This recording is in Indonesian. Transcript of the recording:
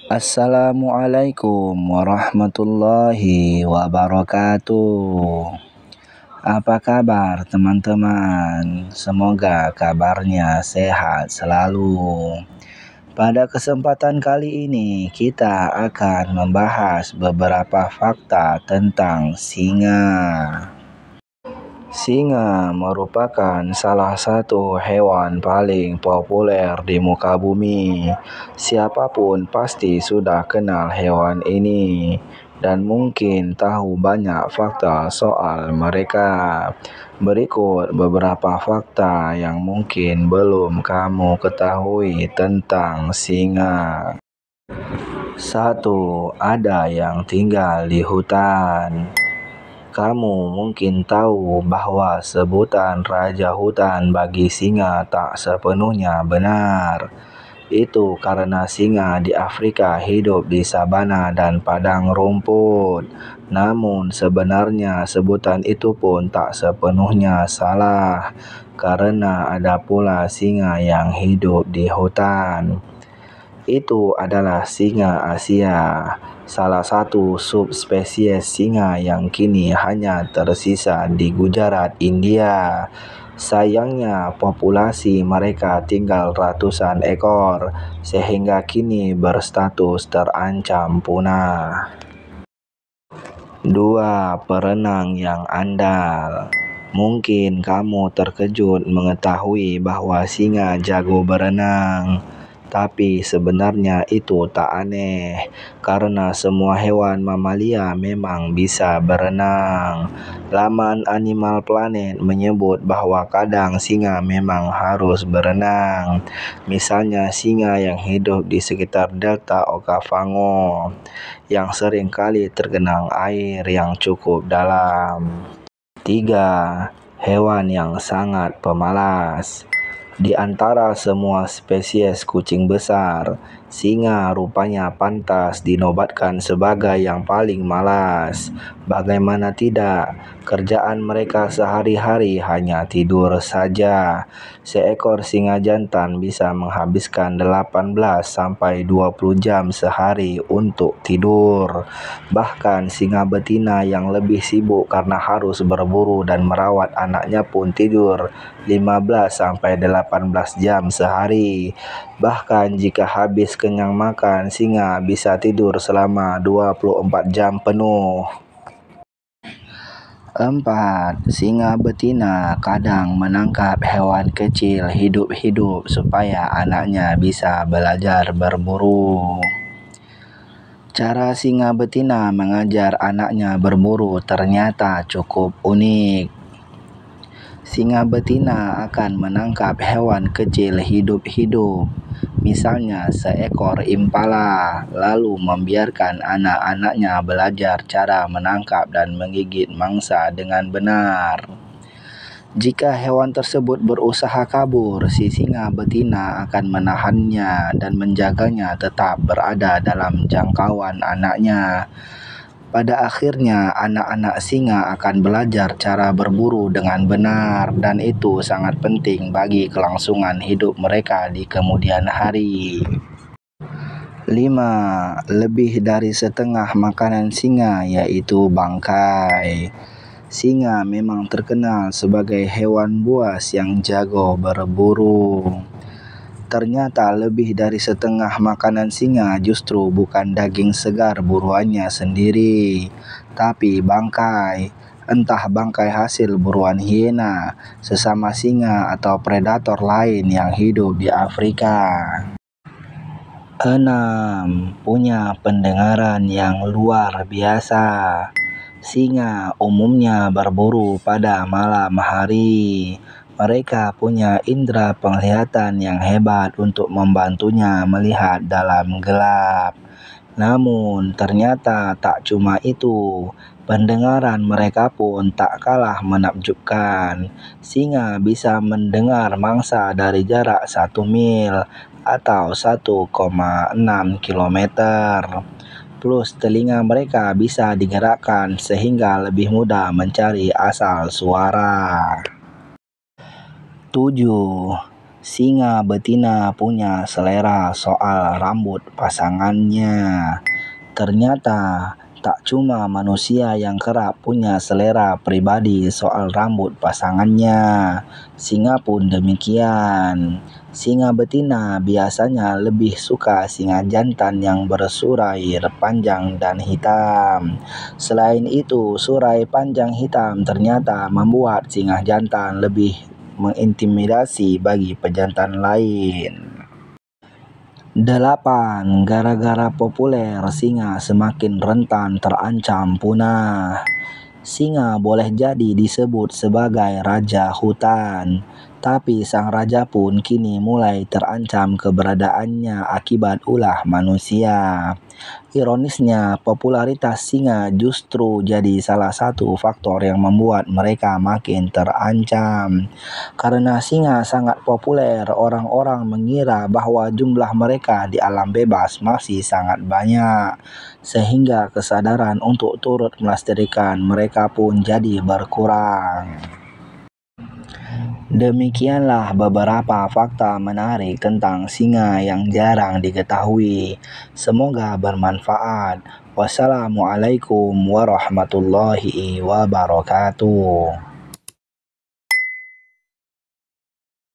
Assalamualaikum warahmatullahi wabarakatuh. Apa kabar teman-teman? Semoga kabarnya sehat selalu. Pada kesempatan kali ini kita akan membahas beberapa fakta tentang singa. Singa merupakan salah satu hewan paling populer di muka bumi. Siapapun pasti sudah kenal hewan ini dan mungkin tahu banyak fakta soal mereka. Berikut beberapa fakta yang mungkin belum kamu ketahui tentang singa. 1. Ada yang tinggal di hutan. Kamu mungkin tahu bahwa sebutan raja hutan bagi singa tak sepenuhnya benar. Itu karena singa di Afrika hidup di sabana dan padang rumput. Namun sebenarnya sebutan itu pun tak sepenuhnya salah, karena ada pula singa yang hidup di hutan. Itu adalah singa Asia, salah satu subspesies singa yang kini hanya tersisa di Gujarat, India. Sayangnya populasi mereka tinggal ratusan ekor, sehingga kini berstatus terancam punah. 2. Perenang yang andal. Mungkin kamu terkejut mengetahui bahwa singa jago berenang. Tapi sebenarnya itu tak aneh, karena semua hewan mamalia memang bisa berenang. Laman Animal Planet menyebut bahwa kadang singa memang harus berenang. Misalnya singa yang hidup di sekitar Delta Okavango, yang sering kali tergenang air yang cukup dalam. 3. Hewan yang sangat pemalas. Di antara semua spesies kucing besar, singa rupanya pantas dinobatkan sebagai yang paling malas. Bagaimana tidak, kerjaan mereka sehari-hari hanya tidur saja. Seekor singa jantan bisa menghabiskan 18-20 jam sehari untuk tidur. Bahkan singa betina yang lebih sibuk karena harus berburu dan merawat anaknya pun tidur 15-18 jam sehari. Bahkan jika habis kenyang makan, singa bisa tidur selama 24 jam penuh. 4. Singa betina kadang menangkap hewan kecil hidup-hidup supaya anaknya bisa belajar berburu. Cara singa betina mengajar anaknya berburu ternyata cukup unik. Singa betina akan menangkap hewan kecil hidup-hidup, misalnya seekor impala, lalu membiarkan anak-anaknya belajar cara menangkap dan menggigit mangsa dengan benar. Jika hewan tersebut berusaha kabur, si singa betina akan menahannya dan menjaganya tetap berada dalam jangkauan anaknya. Pada akhirnya, anak-anak singa akan belajar cara berburu dengan benar, dan itu sangat penting bagi kelangsungan hidup mereka di kemudian hari. 5. Lebih dari setengah makanan singa yaitu bangkai. Singa memang terkenal sebagai hewan buas yang jago berburu. Ternyata lebih dari setengah makanan singa justru bukan daging segar buruannya sendiri, tapi bangkai. Entah bangkai hasil buruan hiena, sesama singa, atau predator lain yang hidup di Afrika. 6. Punya pendengaran yang luar biasa. Singa umumnya berburu pada malam hari. Mereka punya indera penglihatan yang hebat untuk membantunya melihat dalam gelap. Namun ternyata tak cuma itu, pendengaran mereka pun tak kalah menakjubkan. Singa bisa mendengar mangsa dari jarak 1 mil atau 1,6 kilometer. Plus telinga mereka bisa digerakkan sehingga lebih mudah mencari asal suara. 7. Singa betina punya selera soal rambut pasangannya. Ternyata tak cuma manusia yang kerap punya selera pribadi soal rambut pasangannya. Singa pun demikian. Singa betina biasanya lebih suka singa jantan yang bersurair panjang dan hitam. Selain itu, surai panjang hitam ternyata membuat singa jantan lebih mengintimidasi bagi pejantan lain. 8. Gara-gara populer, singa semakin rentan terancam punah. Singa boleh jadi disebut sebagai raja hutan, tapi sang raja pun kini mulai terancam keberadaannya akibat ulah manusia. Ironisnya, popularitas singa justru jadi salah satu faktor yang membuat mereka makin terancam. Karena singa sangat populer, orang-orang mengira bahwa jumlah mereka di alam bebas masih sangat banyak, sehingga kesadaran untuk turut melestarikan mereka pun jadi berkurang. Demikianlah beberapa fakta menarik tentang singa yang jarang diketahui. Semoga bermanfaat. Wassalamualaikum warahmatullahi wabarakatuh.